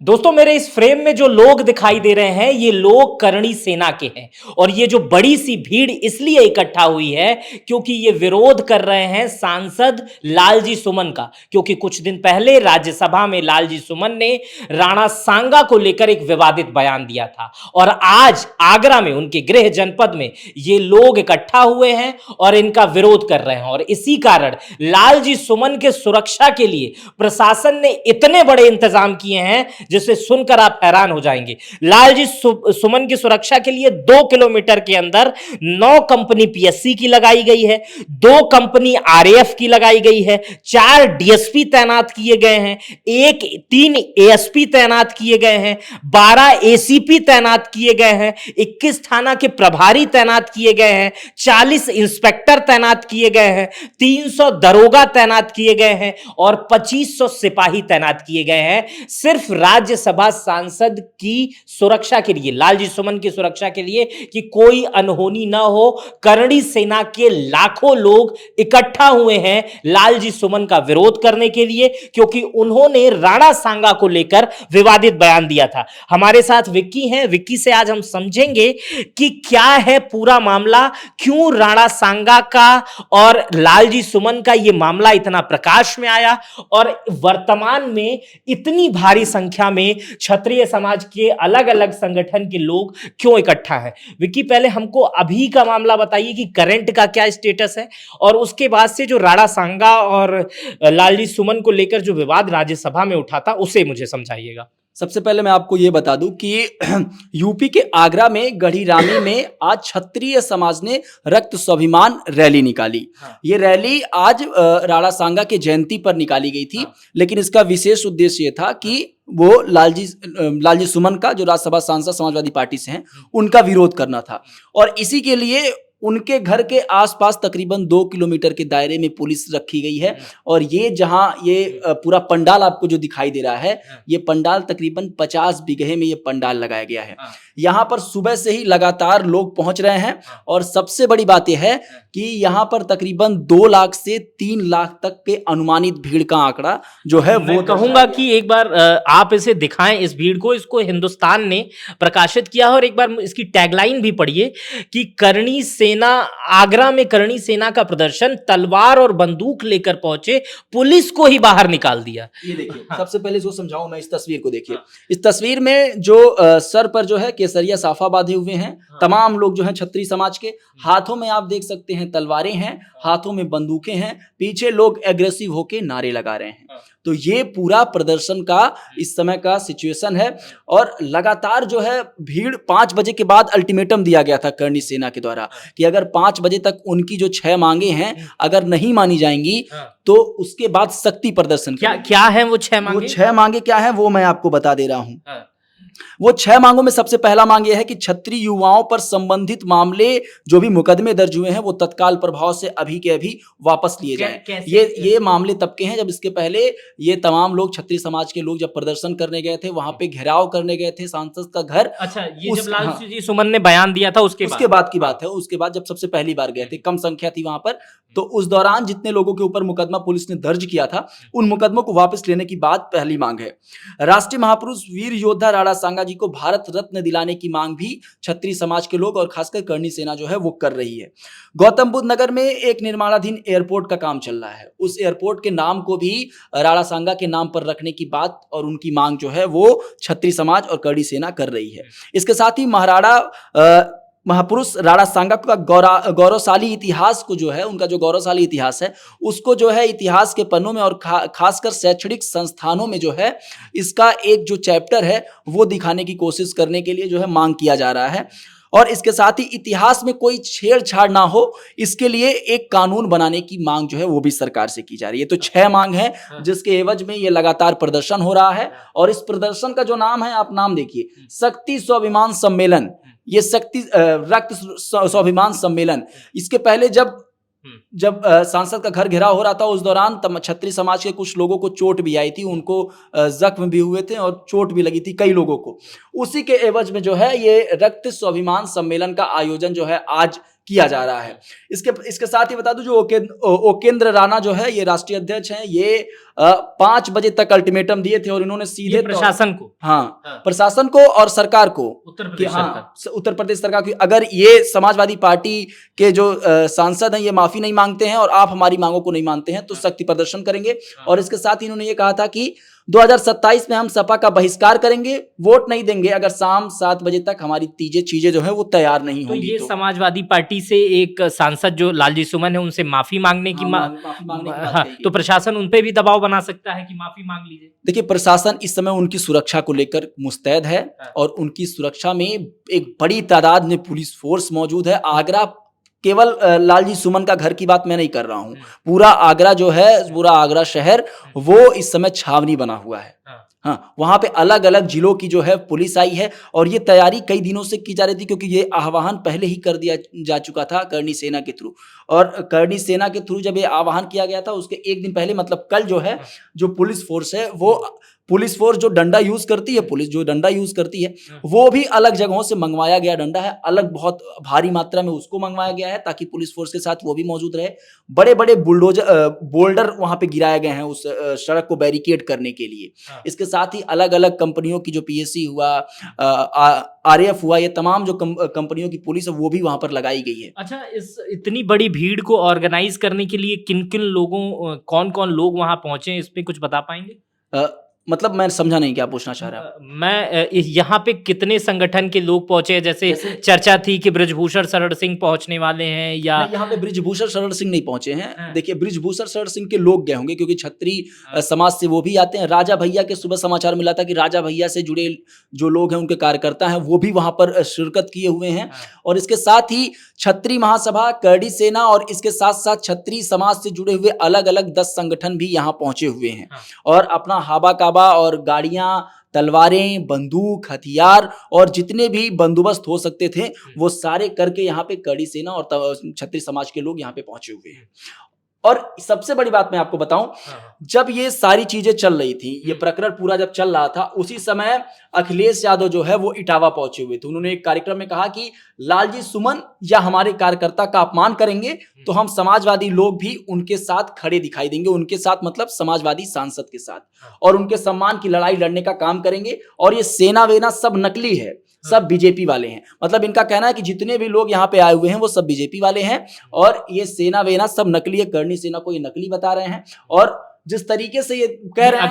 दोस्तों मेरे इस फ्रेम में जो लोग दिखाई दे रहे हैं ये लोग करणी सेना के हैं और ये जो बड़ी सी भीड़ इसलिए इकट्ठा हुई है क्योंकि ये विरोध कर रहे हैं सांसद लालजी सुमन का। क्योंकि कुछ दिन पहले राज्यसभा में लालजी सुमन ने राणा सांगा को लेकर एक विवादित बयान दिया था और आज आगरा में उनके गृह जनपद में ये लोग इकट्ठा हुए हैं और इनका विरोध कर रहे हैं। और इसी कारण लालजी सुमन के सुरक्षा के लिए प्रशासन ने इतने बड़े इंतजाम किए हैं जिसे सुनकर आप हैरान हो जाएंगे। लालजी सुमन की सुरक्षा के लिए 2 किलोमीटर के अंदर 9 कंपनी पीएससी की लगाई गई है, 2 कंपनी आरएएफ की लगाई गई है, 4 डीएसपी तैनात किए गए हैं, 3 एएसपी तैनात किए गए हैं, 12 एसीपी तैनात किए गए हैं, 21 थाना के प्रभारी तैनात किए गए हैं, 40 इंस्पेक्टर तैनात किए गए हैं, 300 दरोगा तैनात किए गए हैं और 2500 सिपाही तैनात किए गए हैं सिर्फ राज्यसभा सांसद की सुरक्षा के लिए, लालजी सुमन की सुरक्षा के लिए कि कोई अनहोनी ना हो। करणी सेना के लाखों लोग इकट्ठा हुए हैं लालजी सुमन का विरोध करने के लिए क्योंकि उन्होंने राणा सांगा को लेकर विवादित बयान दिया था। हमारे साथ विक्की हैं, विक्की से आज हम समझेंगे कि क्या है पूरा मामला, क्यों राणा सांगा का और लालजी सुमन का यह मामला इतना प्रकाश में आया और वर्तमान में इतनी भारी संख्या में क्षत्रिय समाज के अलग अलग संगठन के लोग क्यों इकट्ठा है। विक्की पहले हमको अभी का मामला बताइए कि करंट का क्या स्टेटस है और उसके बाद से जो राणा सांगा और लालजी सुमन को लेकर जो विवाद राज्यसभा में उठा था उसे मुझे समझाइएगा। सबसे पहले मैं आपको ये बता दूं कि यूपी के आगरा में गढ़ीरामी में आज क्षत्रिय समाज ने रक्त स्वाभिमान रैली निकाली। ये रैली आज राणा सांगा के जयंती पर निकाली गई थी, लेकिन इसका विशेष उद्देश्य ये था कि वो लालजी सुमन का, जो राज्यसभा सांसद समाजवादी पार्टी से हैं, उनका विरोध करना था। और इसी के लिए उनके घर के आसपास तकरीबन 2 किलोमीटर के दायरे में पुलिस रखी गई है। और ये जहां ये पूरा पंडाल आपको जो दिखाई दे रहा है, ये पंडाल तकरीबन 50 बीघे में ये पंडाल लगाया गया है। यहाँ पर सुबह से ही लगातार लोग पहुंच रहे हैं और सबसे बड़ी बात यह है कि यहाँ पर तकरीबन 2 लाख से 3 लाख तक के अनुमानित भीड़ का आंकड़ा जो है वो कहूंगा कि एक बार आप इसे दिखाएं, इस भीड़ को। इसको हिंदुस्तान ने प्रकाशित किया और एक बार इसकी टैगलाइन भी पढ़िए कि करणी सेना, आगरा में करणी सेना का प्रदर्शन, तलवार और बंदूक लेकर पहुंचे, पुलिस को ही बाहर निकाल दिया। ये देखिए, सबसे पहले जो समझाऊं मैं, इस तस्वीर को देखिए। इस तस्वीर में जो सर पर जो है केसरिया साफा बांधे हुए हैं तमाम लोग जो हैं क्षत्रिय समाज के, हाथों में आप देख सकते हैं तलवारें हैं, हाथों में बंदूकें हैं, पीछे लोग एग्रेसिव होके नारे लगा रहे हैं। तो ये पूरा प्रदर्शन का इस समय का सिचुएशन है। और लगातार जो है भीड़, 5 बजे के बाद अल्टीमेटम दिया गया था करणी सेना के द्वारा कि अगर 5 बजे तक उनकी जो 6 मांगे हैं अगर नहीं मानी जाएंगी तो उसके बाद सख्ती प्रदर्शन। क्या है वो 6 मांगे? वो 6 मांगे क्या है वो मैं आपको बता दे रहा हूं। वो 6 मांगों में सबसे पहला मांग यह है कि क्षत्रिय युवाओं पर संबंधित मामले जो भी मुकदमे दर्ज हुए हैं वो तत्काल प्रभाव से अभी के अभी वापस लिए जाएं। ये मामले तब के हैं जब इसके पहले ये तमाम लोग, क्षत्रिय समाज के लोग, जब प्रदर्शन करने गए थे, वहां पे घेराव करने गए थे सांसद का घर। अच्छा, ये जब लालजी सुमन ने बयान दिया था उसके बाद की बात है। उसके बाद जब सबसे पहली बार गए थे, कम संख्या थी वहां पर, तो उस दौरान जितने लोगों के ऊपर मुकदमा पुलिस ने दर्ज किया था उन मुकदमों को वापस लेने की बात पहली मांग है। राष्ट्रीय महापुरुष वीर योद्धा राणा सांगा जी को भारत रत्न दिलाने की मांग भी क्षत्रिय समाज के लोग और खासकर करणी सेना जो है वो कर रही है। गौतम बुद्ध नगर में एक निर्माणाधीन एयरपोर्ट का काम चल रहा है, उस एयरपोर्ट के नाम को भी राणा सांगा के नाम पर रखने की बात और उनकी मांग जो है वो क्षत्रिय समाज और करणी सेना कर रही है। इसके साथ ही महापुरुष राणा सांगा का गौरवशाली इतिहास को जो है, उनका जो गौरवशाली इतिहास है उसको जो है इतिहास के पन्नों में और खासकर शैक्षणिक संस्थानों में जो है इसका एक जो चैप्टर है वो दिखाने की कोशिश करने के लिए जो है मांग किया जा रहा है। और इसके साथ ही इतिहास में कोई छेड़छाड़ ना हो इसके लिए एक कानून बनाने की मांग जो है वो भी सरकार से की जा रही है। तो 6 मांग है जिसके एवज में ये लगातार प्रदर्शन हो रहा है। और इस प्रदर्शन का जो नाम है, आप नाम देखिए, शक्ति स्वाभिमान सम्मेलन। ये शक्ति रक्त स्वाभिमान सम्मेलन, इसके पहले जब सांसद का घर घेराव हो रहा था उस दौरान क्षत्रिय समाज के कुछ लोगों को चोट भी आई थी, उनको जख्म भी हुए थे और चोट भी लगी थी कई लोगों को। उसी के एवज में जो है ये रक्त स्वाभिमान सम्मेलन का आयोजन जो है आज किया जा रहा है। इसके साथ ही बता दूं जो ओकेंद्र राणा जो है ये राष्ट्रीय अध्यक्ष हैं, ये 5 बजे तक अल्टीमेटम दिए थे और इन्होंने ये सीधे प्रशासन को, हाँ, हाँ, प्रशासन को और सरकार को उत्तर कि प्रदेश सरकार, हाँ, उत्तर प्रदेश सरकार की अगर ये समाजवादी पार्टी के जो सांसद हैं ये माफी नहीं मांगते हैं और आप हमारी मांगों को नहीं मानते हैं तो सख्ती प्रदर्शन करेंगे। और इसके साथ ही इन्होंने ये कहा था कि 2027 में हम सपा का बहिष्कार करेंगे, वोट नहीं देंगे अगर शाम 7 बजे तक हमारी चीजें जो है वो तैयार नहीं तो होंगी। ये समाजवादी पार्टी से एक सांसद जो लालजी सुमन है उनसे माफी मांगने की माफी मांगने की बात हाँ, कही गई। तो प्रशासन उन पे भी दबाव बना सकता है कि माफी मांग लीजिए। देखिए प्रशासन इस समय उनकी सुरक्षा को लेकर मुस्तैद है हाँ। और उनकी सुरक्षा में एक बड़ी तादाद में पुलिस फोर्स मौजूद है। आगरा केवल लालजी सुमन का घर की बात मैं नहीं कर रहा हूँ, पूरा आगरा जो है, पूरा आगरा शहर वो इस समय छावनी बना हुआ है। हाँ, वहां पे अलग अलग जिलों की जो है पुलिस आई है और ये तैयारी कई दिनों से की जा रही थी क्योंकि ये आह्वान पहले ही कर दिया जा चुका था करणी सेना के थ्रू। और करणी सेना के थ्रू जब ये आह्वान किया गया था उसके एक दिन पहले मतलब कल जो है जो पुलिस फोर्स है वो पुलिस फोर्स जो डंडा यूज करती है, पुलिस जो डंडा यूज करती है वो भी अलग जगहों से मंगवाया गया डंडा है, अलग बहुत भारी मात्रा में उसको मंगवाया गया है ताकि पुलिस फोर्स के साथ वो भी मौजूद रहे। बड़े बड़े बोल्डर वहां पे गिराए गए हैं उस सड़क को बैरिकेड करने के लिए। इसके साथ ही अलग अलग कंपनियों की जो पीएससी हुआ, आरएएफ हुआ, ये तमाम जो कंपनियों की पुलिस है वो भी वहां पर लगाई गई है। अच्छा, इस इतनी बड़ी भीड़ को ऑर्गेनाइज करने के लिए किन किन लोगों, कौन कौन लोग वहां पहुंचे, इस पे कुछ बता पाएंगे? मतलब मैं समझा नहीं क्या पूछना चाह रहा हूँ। मैं यहाँ पे कितने संगठन के लोग पहुंचे? जैसे चर्चा थी कि बृजभूषण शरण सिंह पहुंचने वाले हैं या यहाँ पे बृजभूषण शरण सिंह नहीं पहुंचे हैं। देखिए बृजभूषण शरण सिंह के लोग गए होंगे क्योंकि क्षत्रिय समाज से वो भी आते हैं। राजा भैया के सुबह समाचार मिला था कि राजा भैया से जुड़े जो लोग हैं उनके कार्यकर्ता हैं वो भी वहां पर शिरकत किए हुए हैं। और इसके साथ ही क्षत्रिय महासभा, करणी सेना और इसके साथ साथ क्षत्रिय समाज से जुड़े हुए अलग अलग 10 संगठन भी यहाँ पहुंचे हुए हैं और अपना हाबा काबा और गाड़ियां, तलवारें, बंदूक, हथियार और जितने भी बंदोबस्त हो सकते थे वो सारे करके यहाँ पे करणी सेना और क्षत्रिय समाज के लोग यहाँ पे पहुंचे हुए हैं। और सबसे बड़ी बात मैं आपको बताऊं, जब ये सारी चीजें चल रही थी, ये प्रकरण पूरा जब चल रहा था, उसी समय अखिलेश यादव जो है वो इटावा पहुंचे हुए थे। उन्होंने एक कार्यक्रम में कहा कि लालजी सुमन या हमारे कार्यकर्ता का अपमान करेंगे तो हम समाजवादी लोग भी उनके साथ खड़े दिखाई देंगे, उनके साथ मतलब समाजवादी सांसद के साथ, और उनके सम्मान की लड़ाई लड़ने का काम करेंगे। और ये सेना वेना सब नकली है, सब बीजेपी वाले हैं। मतलब इनका कहना है कि जितने भी लोग यहाँ पे आए हुए हैं वो सब बीजेपी वाले हैं और ये सेना वेना सब नकली है। करणी सेना को ये नकली बता रहे हैं और जिस तरीके से ये कह रहे हैं,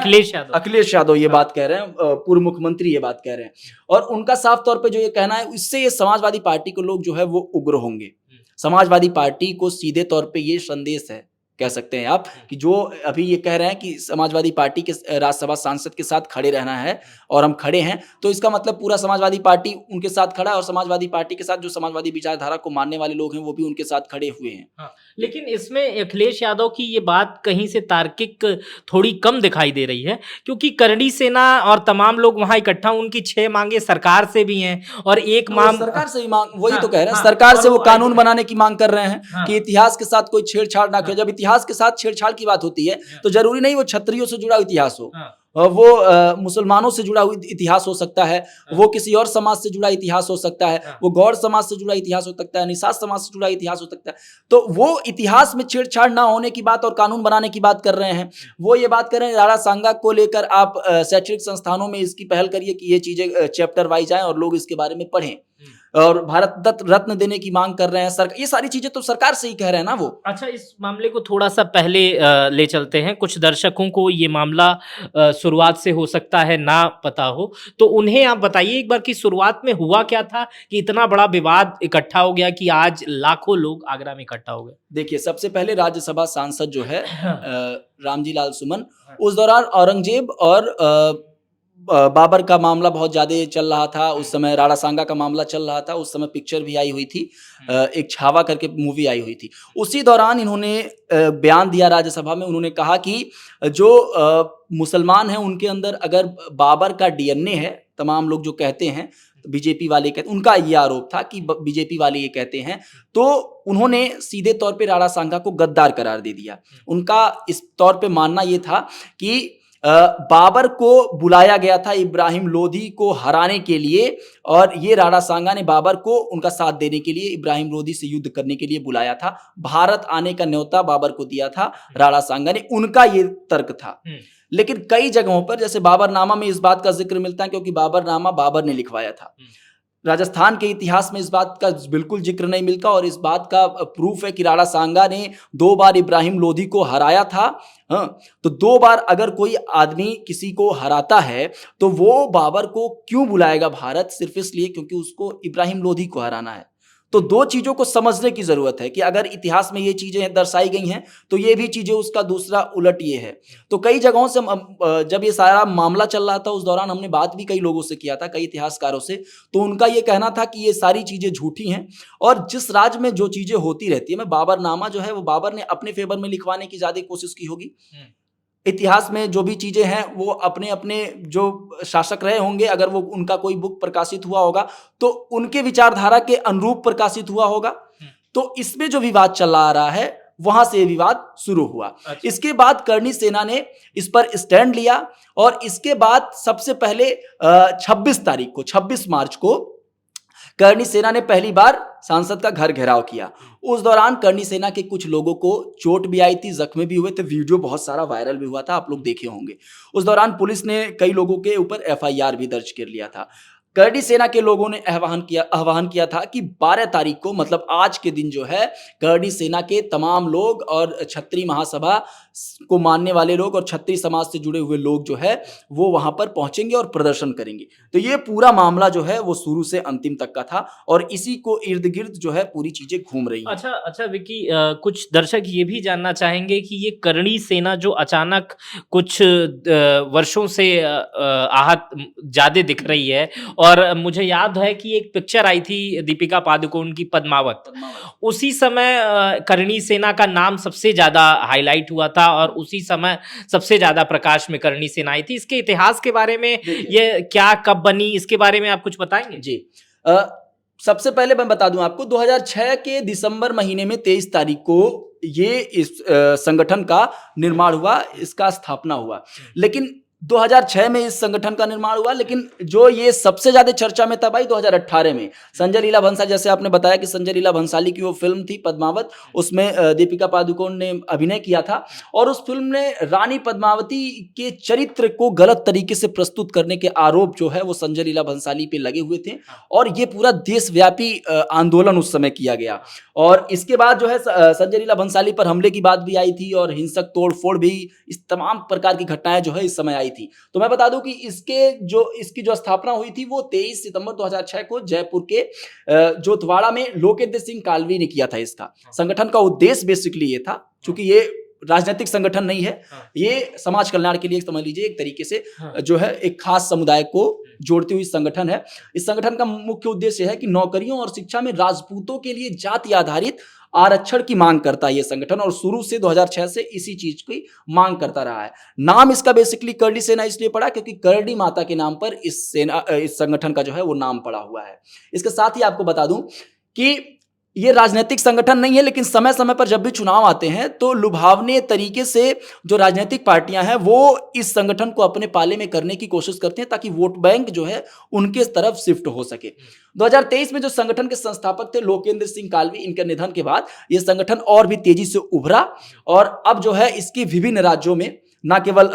अखिलेश यादव ये बात कह रहे हैं, पूर्व मुख्यमंत्री ये बात कह रहे हैं, और उनका साफ तौर पे जो ये कहना है, इससे ये समाजवादी पार्टी के लोग जो है वो उग्र होंगे। समाजवादी पार्टी को सीधे तौर पे ये संदेश है, कह सकते हैं आप, कि जो अभी ये कह रहे हैं कि समाजवादी पार्टी के राज्यसभा सांसद के साथ खड़े रहना है और हम खड़े हैं, तो इसका मतलब पूरा समाजवादी पार्टी उनके साथ खड़ा है और समाजवादी पार्टी के साथ जो समाजवादी विचारधारा को मानने वाले लोग हैं वो भी उनके साथ खड़े हुए हैं। हाँ, लेकिन इसमें अखिलेश यादव की ये बात कहीं से तार्किक थोड़ी कम दिखाई दे रही है, क्योंकि करणी सेना और तमाम लोग वहां इकट्ठा, उनकी 6 मांगे सरकार से भी हैं और एक मांग सरकार से ही मांग, वही तो कह रहे हैं, सरकार से वो कानून बनाने की मांग कर रहे हैं कि इतिहास के साथ कोई छेड़छाड़ ना करे। जब इतिहास के साथ छेड़छाड़ की बात होती है तो जरूरी नहीं वो क्षत्रियों से जुड़ा इतिहास हो, वो मुसलमानों से जुड़ा हुआ इतिहास हो सकता है, वो किसी और समाज से जुड़ा इतिहास हो सकता है, वो गौड़ समाज से जुड़ा इतिहास हो सकता है, निषाद समाज से जुड़ा इतिहास हो सकता है। तो वो इतिहास में छेड़छाड़ ना होने की बात और कानून बनाने की बात कर रहे हैं। वो ये बात कर रहे हैं राणा सांगा को लेकर आप शैक्षणिक संस्थानों में इसकी पहल करिए कि ये चीजें चैप्टर वाइज आए और लोग इसके बारे में पढ़ें, और भारत रत्न देने की मांग कर रहे हैं सरकार। ये सारी चीजें तो सरकार से ही कह रहे हैं ना वो। अच्छा, इस मामले को थोड़ा सा पहले ले चलते हैं। कुछ दर्शकों को ये मामला शुरुआत से हो सकता है ना पता हो, तो उन्हें आप बताइए एक बार कि शुरुआत में हुआ क्या था कि इतना बड़ा विवाद इकट्ठा हो गया कि आज लाखों लोग आगरा में इकट्ठा हो गए। देखिए, सबसे पहले राज्यसभा सांसद जो है रामजी लाल सुमन, उस दौरान औरंगजेब और बाबर का मामला बहुत ज्यादा चल रहा था। उस समय राणा सांगा का मामला चल रहा था, उस समय पिक्चर भी आई हुई थी, एक छावा करके मूवी आई हुई थी। उसी दौरान इन्होंने बयान दिया राज्यसभा में। उन्होंने कहा कि जो मुसलमान हैं उनके अंदर अगर बाबर का डीएनए है, तमाम लोग जो कहते हैं, बीजेपी वाले कहते, उनका ये आरोप था कि बीजेपी वाले ये कहते हैं, तो उन्होंने सीधे तौर पे राणा सांगा को गद्दार करार दे दिया। उनका इस तौर पे मानना ये था कि बाबर को बुलाया गया था इब्राहिम लोधी को हराने के लिए, और ये राणा सांगा ने बाबर को उनका साथ देने के लिए इब्राहिम लोधी से युद्ध करने के लिए बुलाया था। भारत आने का न्योता बाबर को दिया था राणा सांगा ने, उनका ये तर्क था। लेकिन कई जगहों पर जैसे बाबरनामा में इस बात का जिक्र मिलता है, क्योंकि बाबरनामा बाबर ने लिखवाया था। राजस्थान के इतिहास में इस बात का बिल्कुल जिक्र नहीं मिलता, और इस बात का प्रूफ है कि राणा सांगा ने 2 बार इब्राहिम लोधी को हराया था। हाँ, तो 2 बार अगर कोई आदमी किसी को हराता है तो वो बाबर को क्यों बुलाएगा भारत, सिर्फ इसलिए क्योंकि उसको इब्राहिम लोधी को हराना है। तो 2 चीजों को समझने की जरूरत है कि अगर इतिहास में ये चीजें दर्शाई गई हैं तो ये भी चीजें उसका दूसरा उलट ये है। तो कई जगहों से जब ये सारा मामला चल रहा था उस दौरान हमने बात भी कई लोगों से किया था, कई इतिहासकारों से, तो उनका ये कहना था कि ये सारी चीजें झूठी हैं, और जिस राज्य में जो चीजें होती रहती है, मैं बाबरनामा जो है वो बाबर ने अपने फेवर में लिखवाने की ज्यादा कोशिश की होगी। इतिहास में जो भी चीजें हैं वो अपने अपने जो शासक रहे होंगे, अगर वो उनका कोई बुक प्रकाशित हुआ होगा तो उनके विचारधारा के अनुरूप प्रकाशित हुआ होगा। तो इसमें जो विवाद चला आ रहा है वहां से ये विवाद शुरू हुआ। अच्छा। इसके बाद करणी सेना ने इस पर स्टैंड लिया, और इसके बाद सबसे पहले 26 मार्च को करणी सेना ने पहली बार सांसद का घर घेराव किया। उस दौरान करणी सेना के कुछ लोगों को चोट भी आई थी, जख्मी भी हुए थे, वीडियो बहुत सारा वायरल भी हुआ था, आप लोग देखे होंगे। उस दौरान पुलिस ने कई लोगों के ऊपर एफआईआर भी दर्ज कर लिया था। करणी सेना के लोगों ने आह्वान किया था कि 12 तारीख को, मतलब आज के दिन जो है, करणी सेना के तमाम लोग और क्षत्रिय महासभा को मानने वाले लोग और क्षत्रिय समाज से जुड़े हुए लोग जो है वो वहां पर पहुंचेंगे और प्रदर्शन करेंगे। तो ये पूरा मामला जो है वो शुरू से अंतिम तक का था, और इसी को इर्द गिर्द जो है पूरी चीजें घूम रही हैं। अच्छा विक्की, कुछ दर्शक ये भी जानना चाहेंगे कि ये करणी सेना जो अचानक कुछ वर्षों से आहत ज्यादा दिख रही है, और मुझे याद है कि एक पिक्चर आई थी दीपिका पादुकोण की, पद्मावत, उसी समय करणी सेना का नाम सबसे ज्यादा हाईलाइट हुआ था, और उसी समय सबसे ज्यादा प्रकाश में करणी सेना आई थी। इसके इतिहास के बारे में, ये क्या कब बनी, इसके बारे में आप कुछ बताएंगे? जी, सबसे पहले मैं बता दूं आपको, 2006 के दिसंबर महीने में 23 तारीख को ये इस संगठन का निर्माण हुआ, इसका स्थापना हुआ। लेकिन 2006 में इस संगठन का निर्माण हुआ, लेकिन जो ये सबसे ज्यादा चर्चा में तब आई 2018 में। संजय लीला भंसाली, जैसे आपने बताया कि संजय लीला भंसाली की वो फिल्म थी पद्मावत, उसमें दीपिका पादुकोण ने अभिनय किया था, और उस फिल्म ने रानी पद्मावती के चरित्र को गलत तरीके से प्रस्तुत करने के आरोप जो है वो संजय लीला भंसाली पे लगे हुए थे, और ये पूरा देशव्यापी आंदोलन उस समय किया गया। और इसके बाद जो है संजय लीला भंसाली पर हमले की बात भी आई थी, और हिंसक तोड़फोड़ भी, इस तमाम प्रकार की घटनाएं जो है इस समय आई थी। तो मैं बता दूं कि इसकी जो स्थापना हुई थी वो 23 सितंबर 2006 को जयपुर के जोतवाड़ा में लोकेंद्र सिंह कालवी ने किया था। इसका संगठन का उद्देश्य बेसिकली ये था, क्योंकि ये राजनीतिक संगठन नहीं है, ये समाज कल्याण के लिए समझ लीजिए एक तरीके से जो है एक खास समुदाय को जोड़ती हुई संगठन है। इस संगठन का मुख्य उद्देश्य है कि नौकरियों और शिक्षा में राजपूतों के लिए जाति आधारित आरक्षण की मांग करता है ये संगठन, और शुरू से 2006 से इसी चीज की मांग करता रहा है। नाम इसका बेसिकली करणी सेना इसलिए पड़ा क्योंकि करणी माता के नाम पर इस संगठन का जो है वो नाम पड़ा हुआ है। इसके साथ ही आपको बता दूं कि ये राजनीतिक संगठन नहीं है, लेकिन समय समय पर जब भी चुनाव आते हैं तो लुभावने तरीके से जो राजनीतिक पार्टियां हैं वो इस संगठन को अपने पाले में करने की कोशिश करते हैं, ताकि वोट बैंक जो है उनके तरफ शिफ्ट हो सके। 2023 में जो संगठन के संस्थापक थे लोकेंद्र सिंह कालवी, इनके निधन के बाद यह संगठन और भी तेजी से उभरा, और अब जो है इसकी विभिन्न राज्यों में, ना केवल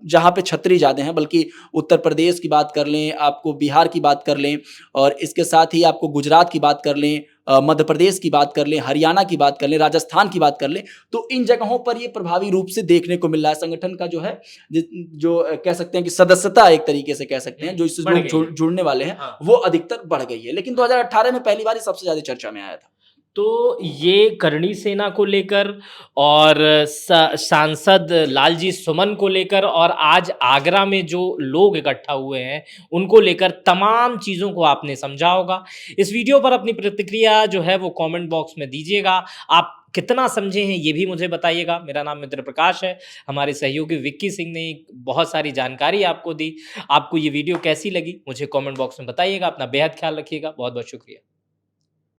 जहाँ पे छत्री ज्यादा हैं, बल्कि उत्तर प्रदेश की बात कर लें, आपको बिहार की बात कर लें, और इसके साथ ही आपको गुजरात की बात कर लें, मध्य प्रदेश की बात कर लें, हरियाणा की बात कर लें, राजस्थान की बात कर लें, तो इन जगहों पर ये प्रभावी रूप से देखने को मिल रहा है। संगठन का जो है जो कह सकते हैं कि सदस्यता, एक तरीके से कह सकते हैं, जो इससे लोग जुड़ने वाले हैं वो अधिकतर बढ़ गई है। लेकिन 2018 में पहली बार सबसे ज्यादा चर्चा में आया था। तो ये करणी सेना को लेकर और सांसद लालजी सुमन को लेकर और आज आगरा में जो लोग इकट्ठा हुए हैं उनको लेकर तमाम चीज़ों को आपने समझा होगा। इस वीडियो पर अपनी प्रतिक्रिया जो है वो कमेंट बॉक्स में दीजिएगा। आप कितना समझे हैं ये भी मुझे बताइएगा। मेरा नाम मित्र प्रकाश है। हमारे सहयोगी विक्की सिंह ने बहुत सारी जानकारी आपको दी। आपको ये वीडियो कैसी लगी मुझे कमेंट बॉक्स में बताइएगा। अपना बेहद ख्याल रखिएगा। बहुत बहुत शुक्रिया।